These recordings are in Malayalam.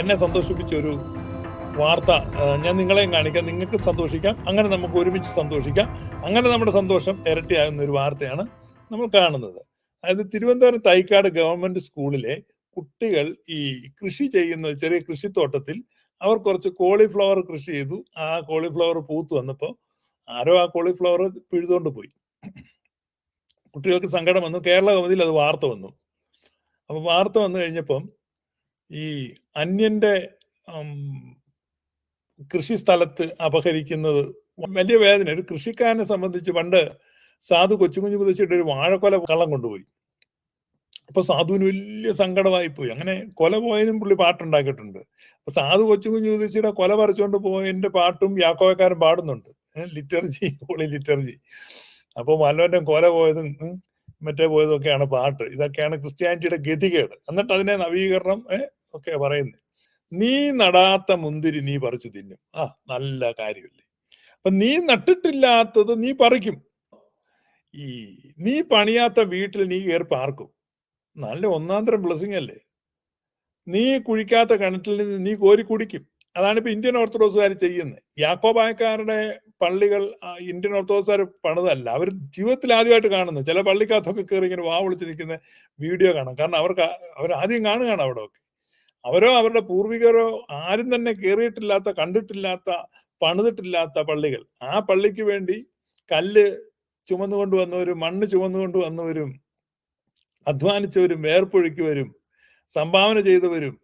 എന്നെ സന്തോഷിപ്പിച്ച ഒരു വാർത്ത ഞാൻ നിങ്ങളെയും കാണിക്കാം, നിങ്ങൾക്ക് സന്തോഷിക്കാം, അങ്ങനെ നമുക്ക് ഒരുമിച്ച് സന്തോഷിക്കാം. അങ്ങനെ നമ്മുടെ സന്തോഷം ഇരട്ടിയാകുന്ന ഒരു വാർത്തയാണ് നമ്മൾ കാണുന്നത്. അതായത് തിരുവനന്തപുരം തൈക്കാട് ഗവൺമെന്റ് സ്കൂളിലെ കുട്ടികൾ ഈ കൃഷി ചെയ്യുന്ന ചെറിയ കൃഷിത്തോട്ടത്തിൽ അവർ കുറച്ച് കോളിഫ്ലവർ കൃഷി ചെയ്തു. ആ കോളിഫ്ലവർ പൂത്ത് വന്നപ്പോൾ ആരോ ആ കോളിഫ്ലവർ പിഴുതുകൊണ്ട് പോയി. കുട്ടികൾക്ക് സങ്കടം വന്നു. കേരള കൗമുദിയിൽ അത് വാർത്ത വന്നു. അപ്പൊ വാർത്ത വന്നു കഴിഞ്ഞപ്പം ഈ അന്യന്റെ കൃഷി സ്ഥലത്ത് അപഹരിക്കുന്നത് വലിയ വേദന. ഒരു കൃഷിക്കാരനെ സംബന്ധിച്ച് പണ്ട് സാധു കൊച്ചുകുഞ്ഞു മുതച്ചിട്ട് ഒരു വാഴക്കൊല കള്ളം കൊണ്ടുപോയി. അപ്പൊ സാധുവിന് വലിയ സങ്കടമായി പോയി. അങ്ങനെ കൊല പോയതിനും പുള്ളി പാട്ടുണ്ടാക്കിയിട്ടുണ്ട്. അപ്പൊ സാധു കൊച്ചുകുഞ്ഞു മുതച്ചിയുടെ കൊല പറിച്ചുകൊണ്ട് പോയതിന്റെ പാട്ടും യാക്കോവക്കാരൻ പാടുന്നുണ്ട്. Liturgy, holy liturgy. അപ്പൊ വല്ലവന്റെ കൊല പോയതും മറ്റേ പോയതും ഒക്കെയാണ് പാട്ട്. ഇതൊക്കെയാണ് ക്രിസ്ത്യാനിറ്റിയുടെ ഗതികേട്. എന്നിട്ട് അതിനെ നവീകരണം ഒക്കെ പറയുന്നത്. നീ നടാത്ത മുന്തിരി നീ പറിച്ചു തിന്നും. നല്ല കാര്യമല്ലേ. അപ്പൊ നീ നട്ടിട്ടില്ലാത്തത് നീ പറിക്കും. ഈ നീ പണിയാത്ത വീട്ടിൽ നീ കയറി പാർക്കും. നല്ല ഒന്നാന്തരം ബ്ലെസ്സിങ് അല്ലേ. നീ കുഴിക്കാത്ത കിണറ്റിൽ നിന്ന് നീ കോരി കുടിക്കും. അതാണ് ഇപ്പൊ ഇന്ത്യൻ ഓർത്തഡോക്സുകാർ ചെയ്യുന്നത്. യാക്കോബായക്കാരുടെ പള്ളികൾ ഇന്ത്യൻ ഓർത്തഡോക്സുകാർ പണിതല്ല, അവർ ജീവിതത്തിൽ ആദ്യമായിട്ട് കാണുന്നത്. ചില പള്ളിക്കകത്തൊക്കെ കയറി ഇങ്ങനെ വാ വിളിച്ച് നിൽക്കുന്ന വീഡിയോ കാണാം. കാരണം അവർ ആദ്യം കാണുകയാണ് അവിടെ ഒക്കെ. അവരോ അവരുടെ പൂർവികരോ ആരും തന്നെ കയറിയിട്ടില്ലാത്ത, കണ്ടിട്ടില്ലാത്ത, പണിതിട്ടില്ലാത്ത പള്ളികൾ. ആ പള്ളിക്ക് വേണ്ടി കല്ല് ചുമന്നുകൊണ്ട് വന്നവരും മണ്ണ് ചുമന്നുകൊണ്ട് വന്നവരും അധ്വാനിച്ചവരും വേർപ്പൊഴുക്കിയവരും സംഭാവന ചെയ്തവരും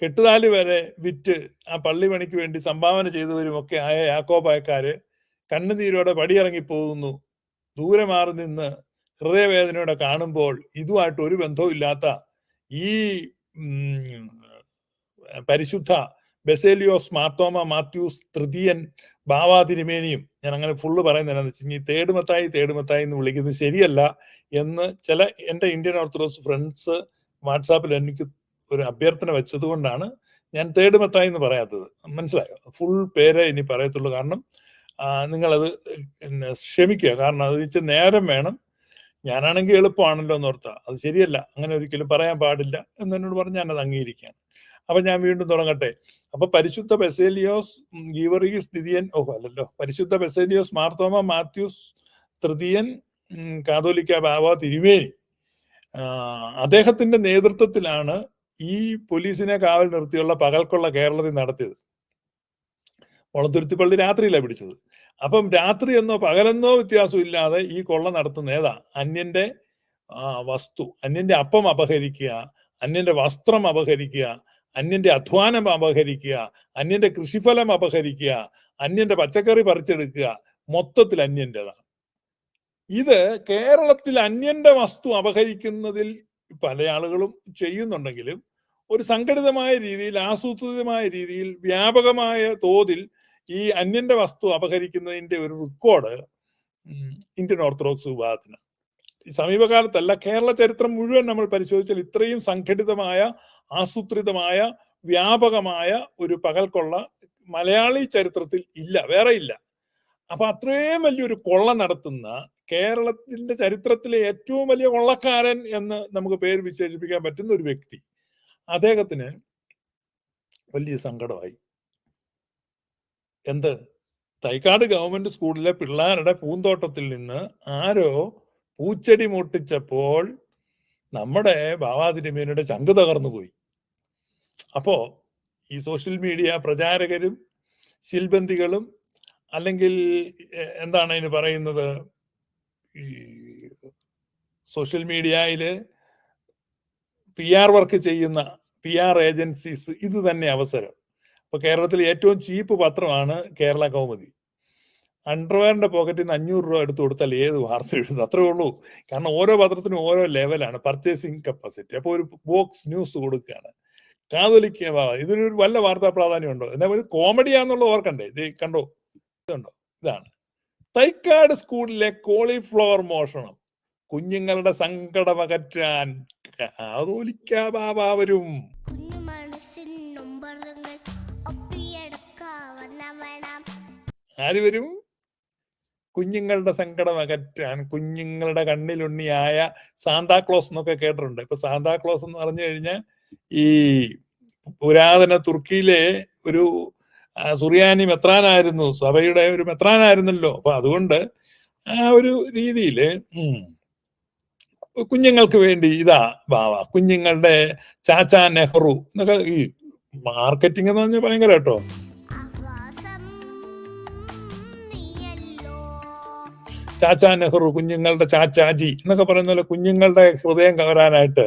കെട്ടുതാലി വരെ വിറ്റ് ആ പള്ളി പണിക്ക് വേണ്ടി സംഭാവന ചെയ്തവരും ഒക്കെ ആയ യാക്കോബായക്കാര് കണ്ണുനീരോടെ പടിയിറങ്ങി പോകുന്നു. ദൂരെ മാറി നിന്ന് ഹൃദയവേദനയോടെ കാണുമ്പോൾ ഇതുമായിട്ട് ഒരു ബന്ധവും ഇല്ലാത്ത ഈ പരിശുദ്ധ ബസേലിയോസ് മാർത്തോമ മാത്യൂസ് തൃതീയൻ ബാവാ തിരുമേനിയും, ഞാൻ അങ്ങനെ ഫുള്ള് പറയുന്നതിനാന്ന് വെച്ചാൽ ഈ തേടുമത്തായി എന്ന് വിളിക്കുന്നത് ശരിയല്ല എന്ന് ചില എൻ്റെ ഇന്ത്യൻ ഓർത്തഡോക്സ് ഫ്രണ്ട്സ് വാട്സാപ്പിൽ എനിക്ക് ഒരു അഭ്യർത്ഥന വെച്ചത് കൊണ്ടാണ് ഞാൻ തേടുമത്തായി എന്ന് പറയാത്തത്. മനസ്സിലായോ? ഫുൾ പേരെ ഇനി പറയത്തുള്ളൂ. കാരണം നിങ്ങളത് ക്ഷമിക്കുക. കാരണം അത് വെച്ച് നേരം വേണം. ഞാനാണെങ്കിൽ എളുപ്പമാണല്ലോ എന്നോർത്താ. അത് ശരിയല്ല, അങ്ങനെ ഒരിക്കലും പറയാൻ പാടില്ല എന്നോട് പറഞ്ഞ് ഞാനത് അംഗീകരിക്കുകയാണ്. അപ്പൊ ഞാൻ വീണ്ടും തുടങ്ങട്ടെ. അപ്പൊ പരിശുദ്ധ ബസേലിയോസ് ഗീവറീസ് ദിദിയൻ പരിശുദ്ധ ബസേലിയോസ് മാർത്തോമ മാത്യൂസ് തൃതീയൻ കാതോലിക്ക ബാവ തിരുമേനി, അദ്ദേഹത്തിന്റെ നേതൃത്വത്തിലാണ് ഈ പോലീസിനെ കാവൽ നിർത്തിയുള്ള പകൽക്കൊള്ള കേരളത്തിൽ നടത്തിയത്. മുളന്തുരുത്തി പള്ളി രാത്രിയിലാണ് പിടിച്ചത്. അപ്പം രാത്രി എന്നോ പകലെന്നോ വ്യത്യാസം ഇല്ലാതെ ഈ കൊള്ള നടത്തുന്ന ഏതാ? അന്യന്റെ വസ്തു, അന്യന്റെ അപ്പം അപഹരിക്കുക, അന്യന്റെ വസ്ത്രം അപഹരിക്കുക, അന്യന്റെ അധ്വാനം അപഹരിക്കുക, അന്യന്റെ കൃഷിഫലം അപഹരിക്കുക, അന്യന്റെ പച്ചക്കറി പറിച്ചെടുക്കുക, മൊത്തത്തിൽ അന്യന്റേതാണ്. ഇത് കേരളത്തിൽ അന്യന്റെ വസ്തു അപഹരിക്കുന്നതിൽ പല ആളുകളും ചെയ്യുന്നുണ്ടെങ്കിലും ഒരു സംഘടിതമായ രീതിയിൽ, ആസൂത്രിതമായ രീതിയിൽ, വ്യാപകമായ തോതിൽ ഈ അന്യന്റെ വസ്തു അപഹരിക്കുന്നതിന്റെ ഒരു റെക്കോർഡ് ഇന്ത്യൻ ഓർത്തഡോക്സ് വിഭാഗത്തിന് സമീപകാലത്തല്ല, കേരള ചരിത്രം മുഴുവൻ നമ്മൾ പരിശോധിച്ചാൽ ഇത്രയും സംഘടിതമായ, ആസൂത്രിതമായ, വ്യാപകമായ ഒരു പകൽക്കൊള്ള മലയാളി ചരിത്രത്തിൽ ഇല്ല, വേറെ ഇല്ല. അപ്പൊ അത്രയും വലിയൊരു കൊള്ള നടത്തുന്ന കേരളത്തിന്റെ ചരിത്രത്തിലെ ഏറ്റവും വലിയ കൊള്ളക്കാരൻ എന്ന് നമുക്ക് പേര് വിശേഷിപ്പിക്കാൻ പറ്റുന്ന ഒരു വ്യക്തി, അദ്ദേഹത്തിന് വലിയ സങ്കടമായി. എന്ത്? തൈക്കാട് ഗവൺമെന്റ് സ്കൂളിലെ പിള്ളേരുടെ പൂന്തോട്ടത്തിൽ നിന്ന് ആരോ പൂച്ചെടി മുട്ടിച്ചപ്പോൾ നമ്മുടെ ബാവാ തിരുമേനിയുടെ ചങ്ക് തകർന്നു പോയി. അപ്പോ ഈ സോഷ്യൽ മീഡിയ പ്രചാരകരും ശിൽബന്ധികളും, അല്ലെങ്കിൽ എന്താണ് അതിന് പറയുന്നത്, ഈ സോഷ്യൽ മീഡിയയില് PR വർക്ക് ചെയ്യുന്ന PR ഏജൻസീസ് ഇത് തന്നെ അവസരം. ഇപ്പൊ കേരളത്തിൽ ഏറ്റവും ചീപ്പ് പത്രമാണ് കേരള കൗമുദി. അണ്ടർവെയറിന്റെ പോക്കറ്റിൽ നിന്ന് 500 രൂപ എടുത്തു കൊടുത്താൽ ഏത് വാർത്ത എഴുതും? അത്രേ ഉള്ളൂ. കാരണം ഓരോ പത്രത്തിനും ഓരോ ലെവലാണ് പർച്ചേസിങ് കപ്പാസിറ്റി. അപ്പൊ ഒരു ബോക്സ് ന്യൂസ് കൊടുക്കുകയാണ്. കാതോലിക്ക ഇതിനൊരു വല്ല വാർത്താ പ്രാധാന്യം ഉണ്ടോ? എന്നാ ഒരു കോമഡിയാന്നുള്ള ഓർക്കണ്ടേ? ഇത് കണ്ടോ, ഇതുണ്ടോ? ഇതാണ് തൈക്കാട് സ്കൂളിലെ കോളിഫ്ലവർ മോഷണം. കുഞ്ഞുങ്ങളുടെ സങ്കടമകറ്റാൻ കാതോലിക്ക ബാബ വരും. ആര് വരും? കുഞ്ഞുങ്ങളുടെ സങ്കടം അകറ്റാൻ, കുഞ്ഞുങ്ങളുടെ കണ്ണിലുണ്ണിയായ സാന്താക്ലോസ് എന്നൊക്കെ കേട്ടിട്ടുണ്ട്. ഇപ്പൊ സാന്താക്ലോസ് എന്ന് പറഞ്ഞു കഴിഞ്ഞാൽ ഈ പുരാതന തുർക്കിയിലെ ഒരു സുറിയാനി മെത്രാനായിരുന്നു, സഭയുടെ ഒരു മെത്രാനായിരുന്നല്ലോ. അപ്പൊ അതുകൊണ്ട് ആ ഒരു രീതിയില് കുഞ്ഞുങ്ങൾക്ക് വേണ്ടി ഇതാ ബാവ, കുഞ്ഞുങ്ങളുടെ ചാച്ചാ നെഹ്റു എന്നൊക്കെ. ഈ മാർക്കറ്റിംഗ് എന്ന് പറഞ്ഞാൽ ഭയങ്കര കേട്ടോ. ചാച്ചാ നെഹ്റു, കുഞ്ഞുങ്ങളുടെ ചാച്ചാജി എന്നൊക്കെ പറയുന്ന പോലെ കുഞ്ഞുങ്ങളുടെ ഹൃദയം കവരാനായിട്ട്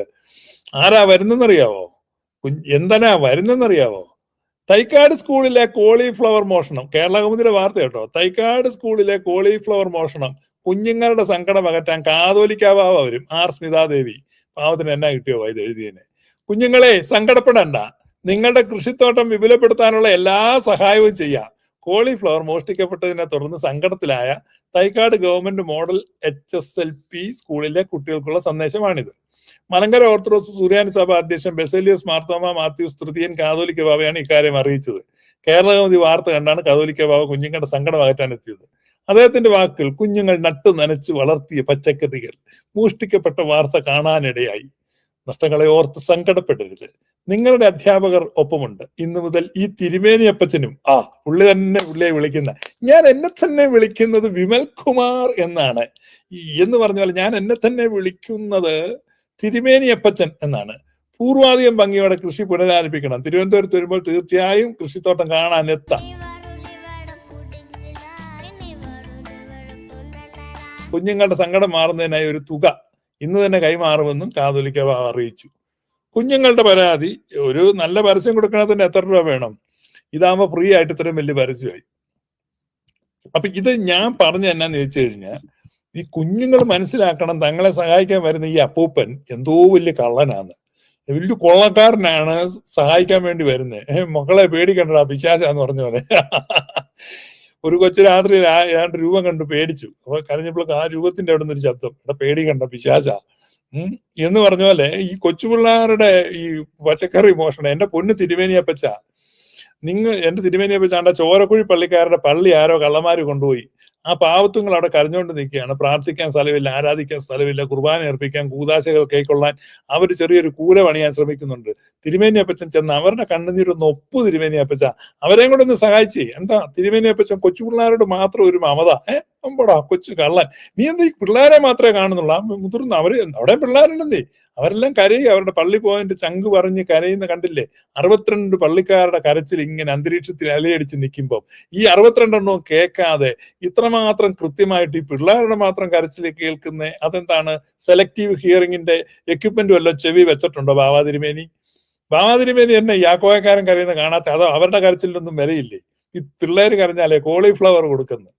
ആരാ വരുന്നെന്നറിയാവോ? എന്തിനാ വരുന്നെന്നറിയാവോ? തൈക്കാട് സ്കൂളിലെ കോളിഫ്ലവർ മോഷണം. കേരള കൗമുദിയുടെ വാർത്ത കേട്ടോ. തൈക്കാട് സ്കൂളിലെ കോളിഫ്ലവർ മോഷണം. കുഞ്ഞുങ്ങളുടെ സങ്കടം അകറ്റാൻ കാതോലിക്കാവാവ് വരും. ആർ സ്മിതാദേവി. പാവത്തിന് എന്നാ കിട്ടിയോ ഇത് എഴുതിയതിന്. കുഞ്ഞുങ്ങളെ സങ്കടപ്പെടണ്ട, നിങ്ങളുടെ കൃഷിത്തോട്ടം വിപുലപ്പെടുത്താനുള്ള എല്ലാ സഹായവും ചെയ്യാം. കോളിഫ്ലവർ മോഷ്ടിക്കപ്പെട്ടതിനെ തുടർന്ന് സങ്കടത്തിലായ തൈക്കാട് ഗവൺമെന്റ് മോഡൽ HSLP സ്കൂളിലെ കുട്ടികൾക്കുള്ള സന്ദേശമാണിത്. മലങ്കര ഓർത്തഡോക്സ് സുറിയാനി സഭ അധ്യക്ഷൻ ബെസേലിയോസ് മാർത്തോമ മാത്യൂസ് തൃതീയൻ കാതോലിക്ക ബാവയാണ് ഇക്കാര്യം അറിയിച്ചത്. കേരള കൗമുദി വാർത്ത കണ്ടാണ് കാതോലിക്ക ബാവ കുഞ്ഞുങ്ങളുടെ സങ്കടം അകറ്റാൻ എത്തിയത്. അദ്ദേഹത്തിന്റെ വാക്കുകൾ, കുഞ്ഞുങ്ങൾ നട്ടു നനച്ച് വളർത്തിയ പച്ചക്കറികൾ മോഷ്ടിക്കപ്പെട്ട വാർത്ത കാണാനിടയായി. നഷ്ടങ്ങളെ ഓർത്ത് സങ്കടപ്പെടരുത്, നിങ്ങളുടെ അധ്യാപകർ ഒപ്പമുണ്ട്. ഇന്നു മുതൽ ഈ തിരുമേനിയപ്പച്ചനും പുള്ളിയെ വിളിക്കുന്ന, ഞാൻ എന്നെ തന്നെ വിളിക്കുന്നത് വിമൽ കുമാർ എന്നാണ്. എന്ന് പറഞ്ഞ പോലെ ഞാൻ എന്നെ തന്നെ വിളിക്കുന്നത് തിരുമേനിയപ്പച്ചൻ എന്നാണ്. പൂർവാധികം ഭംഗിയോടെ കൃഷി പുനരാരംഭിക്കണം. തിരുവനന്തപുരത്ത് വരുമ്പോൾ തീർച്ചയായും കൃഷിത്തോട്ടം കാണാൻ എത്താം. കുഞ്ഞുങ്ങളുടെ സങ്കടം മാറുന്നതിനായി ഒരു തുക ഇന്ന് തന്നെ കൈമാറുമെന്നും കാതോലിക്ക ബാവ അറിയിച്ചു. കുഞ്ഞുങ്ങളുടെ പരാതി, ഒരു നല്ല പരസ്യം കൊടുക്കണതിന് എത്ര രൂപ വേണം? ഇതാകുമ്പോൾ ഫ്രീ ആയിട്ട് ഇത്രയും വലിയ പരസ്യമായി. അപ്പൊ ഇത് ഞാൻ പറഞ്ഞ എന്നാന്ന് ചോദിച്ചു കഴിഞ്ഞാൽ, ഈ കുഞ്ഞുങ്ങൾ മനസ്സിലാക്കണം, തങ്ങളെ സഹായിക്കാൻ വരുന്ന ഈ അപ്പൂപ്പൻ എന്തോ വലിയ കള്ളനാണ്, വലിയ കൊള്ളക്കാരനാണ്, സഹായിക്കാൻ വേണ്ടി വരുന്നത്. മക്കളെ പേടിക്കണ്ടടാ പിശാചാന്ന് പറഞ്ഞ പോലെ. ഒരു കൊച്ചു രാത്രി ഏതാണ്ട് രൂപം കണ്ടു പേടിച്ചു. അപ്പൊ കരഞ്ഞപ്പോൾ ആ രൂപത്തിന്റെ അവിടെ നിന്ന് ഒരു ശബ്ദം, ഇവിടെ പേടിക്കണ്ട പിശാച എന്ന് പറഞ്ഞ പോലെ ഈ കൊച്ചുപിള്ളേരുടെ ഈ പച്ചക്കറി മോഷണം. എന്റെ പൊന്ന് തിരുമേനിയപ്പച്ച, എന്റെ തിരുമേനിയപ്പച്ചാണ്ട ചോരക്കുഴി പള്ളിക്കാരുടെ പള്ളി ആരോ കള്ളന്മാര് കൊണ്ടുപോയി. ആ പാവത്തുങ്ങൾ അവിടെ കരഞ്ഞുകൊണ്ട് നിൽക്കുകയാണ്. പ്രാർത്ഥിക്കാൻ സ്ഥലമില്ല, ആരാധിക്കാൻ സ്ഥലമില്ല, കുർബാന അർപ്പിക്കാൻ, കൂതാശകൾ കൈക്കൊള്ളാൻ അവർ ചെറിയൊരു കൂര പണിയാൻ ശ്രമിക്കുന്നുണ്ട്. തിരുമേനിയപ്പച്ചൻ ചെന്ന് അവരുടെ കണ്ണുനീരൊന്ന് ഒപ്പു. തിരുമേനിയപ്പച്ച അവരെയും കൂടെ ഒന്ന് സഹായിച്ചേ. എന്താ തിരുമേനിയപ്പച്ചൻ കൊച്ചു പിള്ളേരോട് മാത്രം ഒരു മമത? അമ്പോടാ കൊച്ചു കള്ളൻ, നീ എന്താ ഈ പിള്ളേരെ മാത്രമേ കാണുന്നുള്ളൂ? മുതിർന്ന അവിടെ പിള്ളേരുണ്ടെന്നേ, അവരെല്ലാം കരയും. അവരുടെ പള്ളി പോയിന്റ് ചങ്ക് പറഞ്ഞ് കരയുന്ന കണ്ടില്ലേ? 62 പള്ളിക്കാരുടെ കരച്ചിൽ ഇങ്ങനെ അന്തരീക്ഷത്തിൽ അലയടിച്ച് നിൽക്കുമ്പോൾ ഈ 62 എണ്ണവും കേൾക്കാതെ ഇത്രമാത്രം കൃത്യമായിട്ട് ഈ പിള്ളേരുടെ മാത്രം കരച്ചിൽ കേൾക്കുന്നേ, അതെന്താണ്? സെലക്റ്റീവ് ഹിയറിംഗിന്റെ എക്യുപ്മെന്റ് വല്ലതും ചെവി വെച്ചിട്ടുണ്ടോ ബാവാതിരുമേനി? ബാവാതിരുമേനി എന്നെ യാക്കോയക്കാരൻ കരയുന്ന കാണാത്ത? അതോ അവരുടെ കരച്ചിലൊന്നും വിലയില്ലേ? ഈ പിള്ളേര് കരഞ്ഞാലേ കോളിഫ്ലവർ കൊടുക്കുന്നത്.